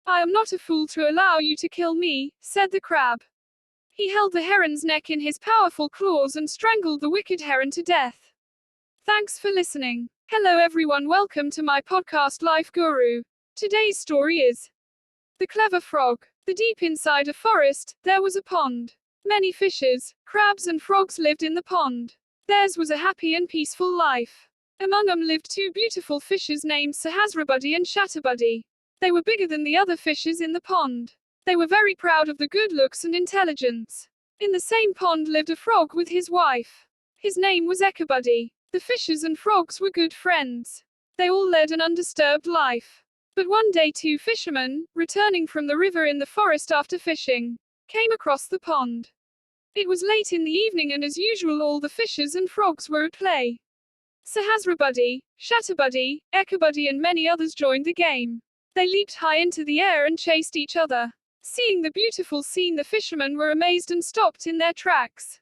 "I am not a fool to allow you to kill me," said the crab. He held the heron's neck in his powerful claws and strangled the wicked heron to death. Thanks for listening. Hello everyone, welcome to my podcast Life Guru. Today's story is The Clever Frog. The deep inside a forest, there was a pond. Many fishes, crabs and frogs lived in the pond. Theirs was a happy and peaceful life. Among them lived two beautiful fishes named Sahasrabuddy and Shatterbuddy. They were bigger than the other fishes in the pond. They were very proud of the good looks and intelligence. In the same pond lived a frog with his wife. His name was Echebuddy. The fishes and frogs were good friends. They all led an undisturbed life. But one day two fishermen, returning from the river in the forest after fishing, came across the pond. It was late in the evening and as usual all the fishes and frogs were at play. Sahasrabuddy, Shatterbuddy, Echebuddy and many others joined the game. They leaped high into the air and chased each other. Seeing the beautiful scene, the fishermen were amazed and stopped in their tracks.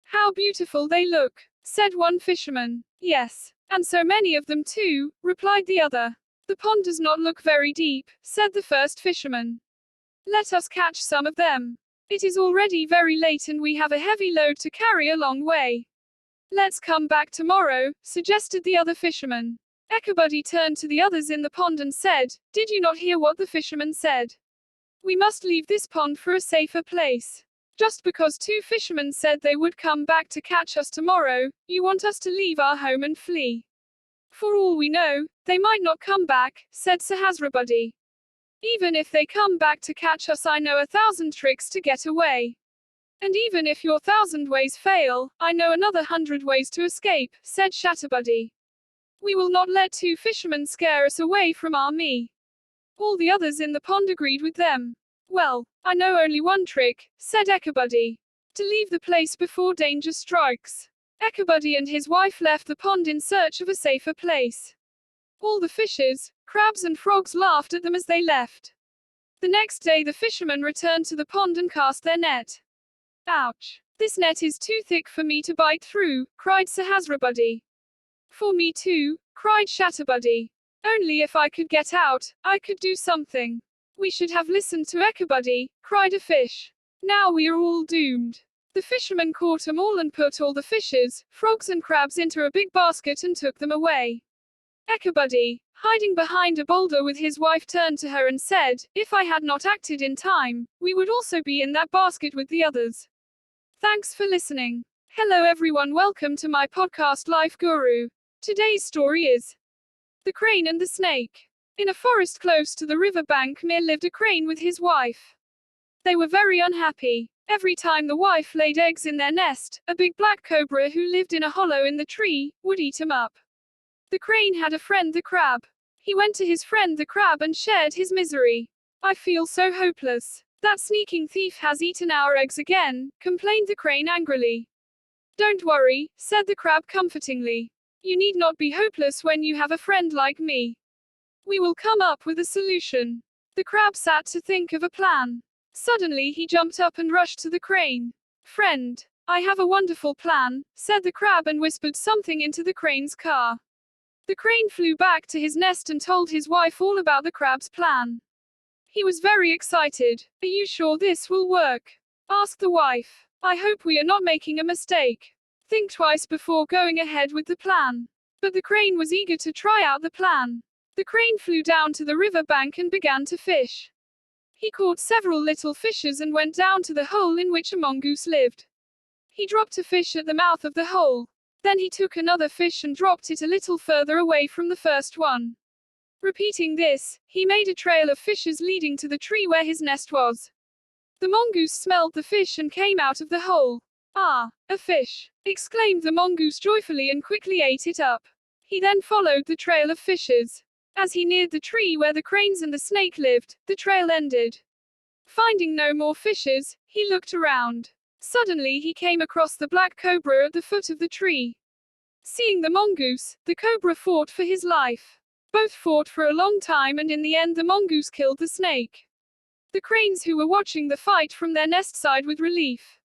"How beautiful they look," said one fisherman. "Yes, and so many of them too," replied the other. "The pond does not look very deep," said the first fisherman. "Let us catch some of them. It is already very late and we have a heavy load to carry a long way." "Let's come back tomorrow," suggested the other fisherman. Echebuddy turned to the others in the pond and said, "Did you not hear what the fisherman said? We must leave this pond for a safer place. Just because two fishermen said they would come back to catch us tomorrow, you want us to leave our home and flee. For all we know, they might not come back," said Sahasrabuddy. "Even if they come back to catch us, I know 1,000 tricks to get away. And even if your 1,000 ways fail, I know another 100 ways to escape," said Shatterbuddy. "We will not let two fishermen scare us away from our meal." All the others in the pond agreed with them. "Well, I know only one trick," said Echebuddy. "To leave the place before danger strikes." Echebuddy and his wife left the pond in search of a safer place. All the fishes, crabs and frogs laughed at them as they left. The next day the fishermen returned to the pond and cast their net. "Ouch! This net is too thick for me to bite through," cried Sahasrabuddy. "For me too," cried Shatterbuddy. "Only if I could get out, I could do something." "We should have listened to Echebuddy," cried a fish. "Now we are all doomed." The fishermen caught them all and put all the fishes, frogs and crabs into a big basket and took them away. Echebuddy, hiding behind a boulder with his wife, turned to her and said, "If I had not acted in time, we would also be in that basket with the others." Thanks for listening. Hello everyone, welcome to my podcast Life Guru. Today's story is The Crane and the Snake. In a forest close to the river bank near lived a crane with his wife. They were very unhappy. Every time the wife laid eggs in their nest, a big black cobra who lived in a hollow in the tree would eat him up. The crane had a friend, the crab. He went to his friend the crab and shared his misery. "I feel so hopeless. That sneaking thief has eaten our eggs again," complained the crane angrily. "Don't worry," said the crab comfortingly. "You need not be hopeless when you have a friend like me. We will come up with a solution." The crab sat to think of a plan. Suddenly he jumped up and rushed to the crane. "Friend, I have a wonderful plan," said the crab and whispered something into the crane's car. The crane flew back to his nest and told his wife all about the crab's plan. He was very excited. "Are you sure this will work?" asked the wife. "I hope we are not making a mistake. Think twice before going ahead with the plan." But the crane was eager to try out the plan. The crane flew down to the river bank and began to fish. He caught several little fishes and went down to the hole in which a mongoose lived. He dropped a fish at the mouth of the hole. Then he took another fish and dropped it a little further away from the first one. Repeating this, he made a trail of fishes leading to the tree where his nest was. The mongoose smelled the fish and came out of the hole. "Ah, a fish!" exclaimed the mongoose joyfully and quickly ate it up. He then followed the trail of fishes. As he neared the tree where the cranes and the snake lived, the trail ended. Finding no more fishes, he looked around. Suddenly he came across the black cobra at the foot of the tree. Seeing the mongoose, the cobra fought for his life. Both fought for a long time and in the end the mongoose killed the snake. The cranes who were watching the fight from their nest sighed with relief.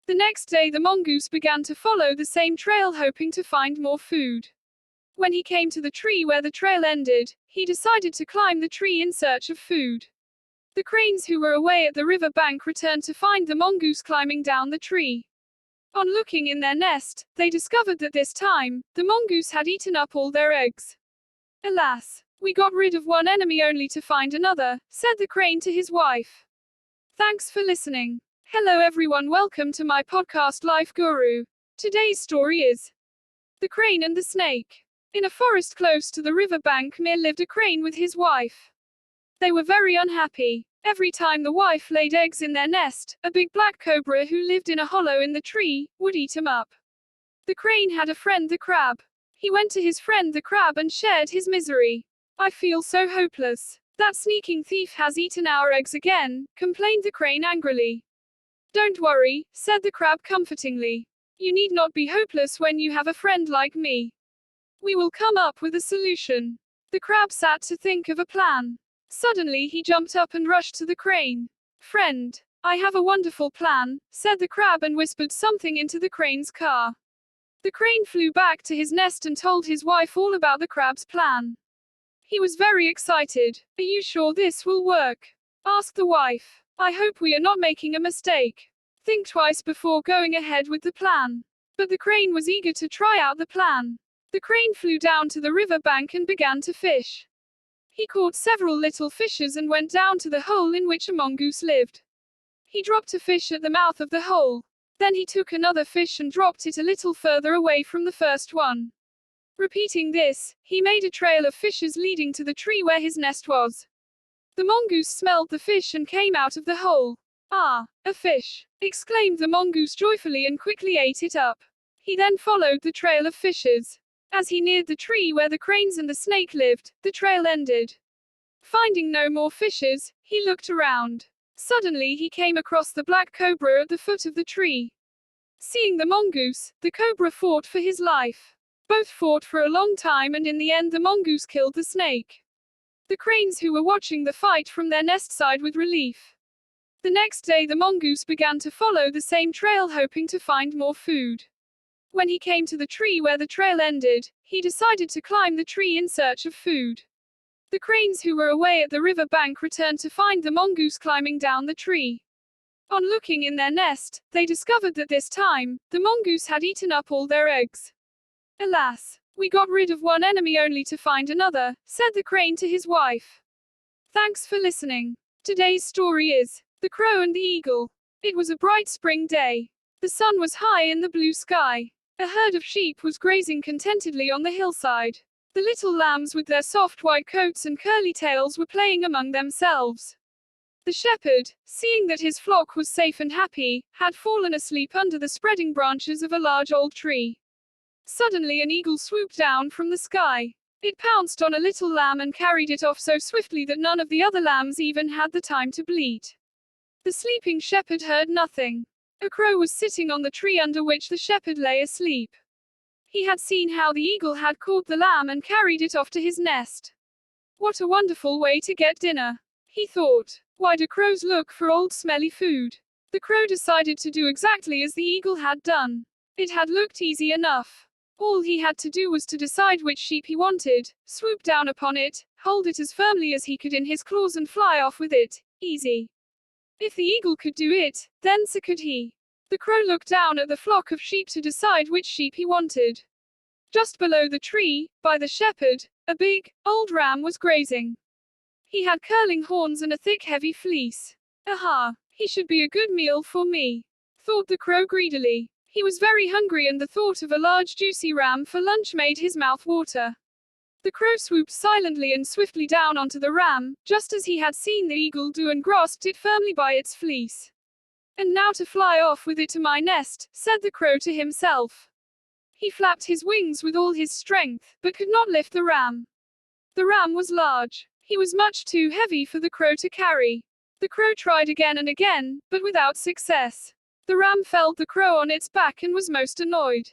The next day the mongoose began to follow the same trail hoping to find more food. When he came to the tree where the trail ended, he decided to climb the tree in search of food. The cranes who were away at the river bank returned to find the mongoose climbing down the tree. On looking in their nest, they discovered that this time, the mongoose had eaten up all their eggs. Alas, we got rid of one enemy only to find another, said the crane to his wife. Thanks for listening. Hello everyone, welcome to my podcast Life Guru. Today's story is The Crane and the Snake. In a forest close to the river bank near lived a crane with his wife. They were very unhappy. Every time the wife laid eggs in their nest, a big black cobra who lived in a hollow in the tree would eat him up. The crane had a friend, the crab. He went to his friend the crab and shared his misery. I feel so hopeless. That sneaking thief has eaten our eggs again, complained the crane angrily. Don't worry, said the crab comfortingly. You need not be hopeless when you have a friend like me. We will come up with a solution. The crab sat to think of a plan. Suddenly he jumped up and rushed to the crane. Friend, I have a wonderful plan, said the crab and whispered something into the crane's car. The crane flew back to his nest and told his wife all about the crab's plan. He was very excited. Are you sure this will work? Asked the wife. I hope we are not making a mistake. Think twice before going ahead with the plan. But the crane was eager to try out the plan. The crane flew down to the river bank and began to fish. He caught several little fishes and went down to the hole in which a mongoose lived. He dropped a fish at the mouth of the hole. Then he took another fish and dropped it a little further away from the first one. Repeating this, he made a trail of fishes leading to the tree where his nest was. The mongoose smelled the fish and came out of the hole. Ah, a fish! Exclaimed the mongoose joyfully and quickly ate it up. He then followed the trail of fishes. As he neared the tree where the cranes and the snake lived, the trail ended. Finding no more fishes, he looked around. Suddenly he came across the black cobra at the foot of the tree. Seeing the mongoose, the cobra fought for his life. Both fought for a long time and in the end the mongoose killed the snake. The cranes who were watching the fight from their nest sighed with relief. The next day the mongoose began to follow the same trail hoping to find more food. When he came to the tree where the trail ended, he decided to climb the tree in search of food. The cranes who were away at the river bank returned to find the mongoose climbing down the tree. On looking in their nest, they discovered that this time, the mongoose had eaten up all their eggs. Alas, we got rid of one enemy only to find another, said the crane to his wife. Thanks for listening. Today's story is The Crow and the Eagle. It was a bright spring day. The sun was high in the blue sky. A herd of sheep was grazing contentedly on the hillside. The little lambs with their soft white coats and curly tails were playing among themselves. The shepherd, seeing that his flock was safe and happy, had fallen asleep under the spreading branches of a large old tree. Suddenly an eagle swooped down from the sky. It pounced on a little lamb and carried it off so swiftly that none of the other lambs even had the time to bleat. The sleeping shepherd heard nothing. A crow was sitting on the tree under which the shepherd lay asleep. He had seen how the eagle had caught the lamb and carried it off to his nest. What a wonderful way to get dinner, he thought. Why do crows look for old smelly food? The crow decided to do exactly as the eagle had done. It had looked easy enough. All he had to do was to decide which sheep he wanted, swoop down upon it, hold it as firmly as he could in his claws and fly off with it. Easy. If the eagle could do it, then so could he. The crow looked down at the flock of sheep to decide which sheep he wanted. Just below the tree, by the shepherd, a big, old ram was grazing. He had curling horns and a thick heavy fleece. Aha! He should be a good meal for me, thought the crow greedily. He was very hungry and the thought of a large juicy ram for lunch made his mouth water. The crow swooped silently and swiftly down onto the ram, just as he had seen the eagle do, and grasped it firmly by its fleece. And now to fly off with it to my nest, said the crow to himself. He flapped his wings with all his strength, but could not lift the ram. The ram was large. He was much too heavy for the crow to carry. The crow tried again and again, but without success. The ram felled the crow on its back and was most annoyed.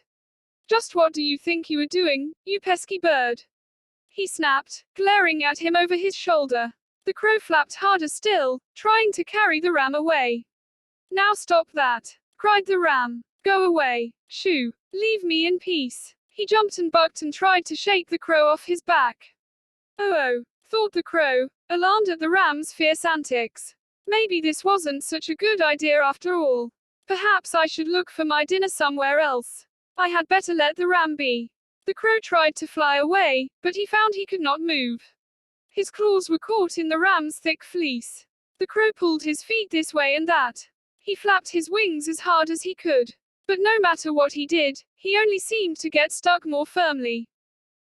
Just what do you think you are doing, you pesky bird? He snapped, glaring at him over his shoulder. The crow flapped harder still, trying to carry the ram away. Now stop that, cried the ram. Go away, shoo, leave me in peace. He jumped and bucked and tried to shake the crow off his back. Oh, thought the crow, alarmed at the ram's fierce antics. Maybe this wasn't such a good idea after all. Perhaps I should look for my dinner somewhere else. I had better let the ram be. The crow tried to fly away, but he found he could not move. His claws were caught in the ram's thick fleece. The crow pulled his feet this way and that. He flapped his wings as hard as he could. But no matter what he did, he only seemed to get stuck more firmly.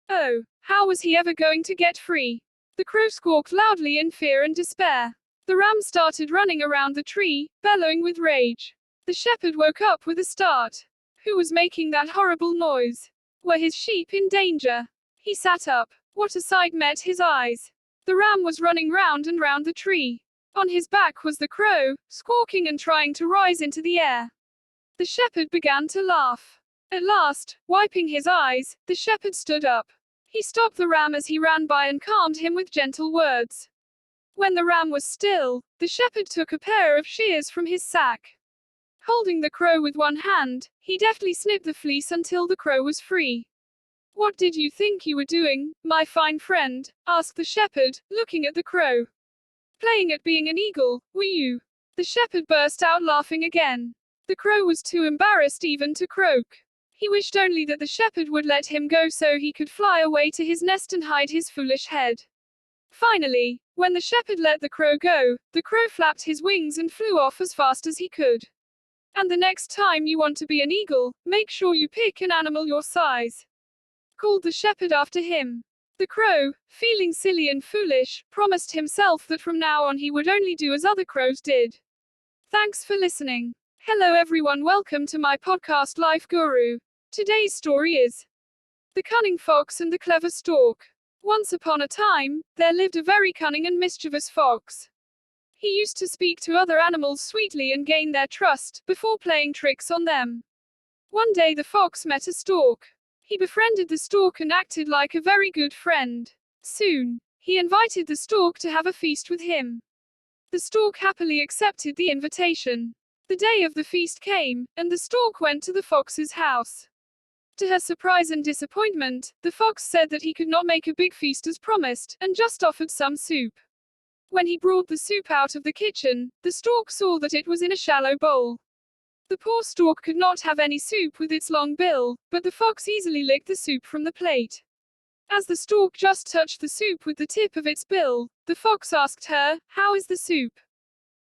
Oh, how was he ever going to get free? The crow squawked loudly in fear and despair. The ram started running around the tree, bellowing with rage. The shepherd woke up with a start. Who was making that horrible noise? Were his sheep in danger? He sat up. What a sight met his eyes! The ram was running round and round the tree. On his back was the crow, squawking and trying to rise into the air. The shepherd began to laugh. At last, wiping his eyes, the shepherd stood up. He stopped the ram as he ran by and calmed him with gentle words. When the ram was still, the shepherd took a pair of shears from his sack. Holding the crow with one hand, he deftly snipped the fleece until the crow was free. What did you think you were doing, my fine friend? Asked the shepherd, looking at the crow. Playing at being an eagle, were you? The shepherd burst out laughing again. The crow was too embarrassed even to croak. He wished only that the shepherd would let him go so he could fly away to his nest and hide his foolish head. Finally, when the shepherd let the crow go, the crow flapped his wings and flew off as fast as he could. And the next time you want to be an eagle, make sure you pick an animal your size, called the shepherd after him. The crow, feeling silly and foolish, promised himself that from now on he would only do as other crows did. Thanks for listening. Hello everyone, welcome to my podcast Life Guru. Today's story is The Cunning Fox and the Clever Stork. Once upon a time, there lived a very cunning and mischievous fox. He used to speak to other animals sweetly and gain their trust, before playing tricks on them. One day the fox met a stork. He befriended the stork and acted like a very good friend. Soon, he invited the stork to have a feast with him. The stork happily accepted the invitation. The day of the feast came, and the stork went to the fox's house. To her surprise and disappointment, the fox said that he could not make a big feast as promised, and just offered some soup. When he brought the soup out of the kitchen, the stork saw that it was in a shallow bowl. The poor stork could not have any soup with its long bill, but the fox easily licked the soup from the plate. As the stork just touched the soup with the tip of its bill, the fox asked her, "How is the soup?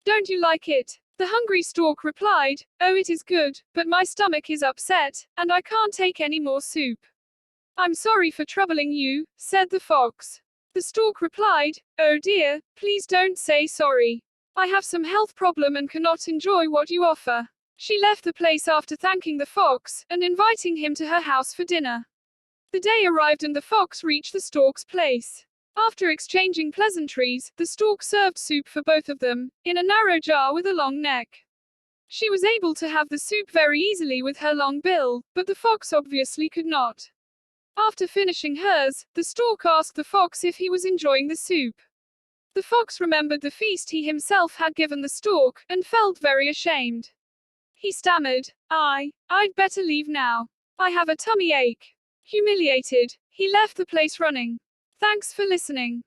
Don't you like it?" The hungry stork replied, "Oh, it is good, but my stomach is upset, and I can't take any more soup." "I'm sorry for troubling you," said the fox. The stork replied, "Oh dear, please don't say sorry. I have some health problem and cannot enjoy what you offer." She left the place after thanking the fox, and inviting him to her house for dinner. The day arrived and the fox reached the stork's place. After exchanging pleasantries, the stork served soup for both of them, in a narrow jar with a long neck. She was able to have the soup very easily with her long bill, but the fox obviously could not. After finishing hers, the stork asked the fox if he was enjoying the soup. The fox remembered the feast he himself had given the stork, and felt very ashamed. He stammered, I'd better leave now. I have a tummy ache." Humiliated, he left the place running. Thanks for listening.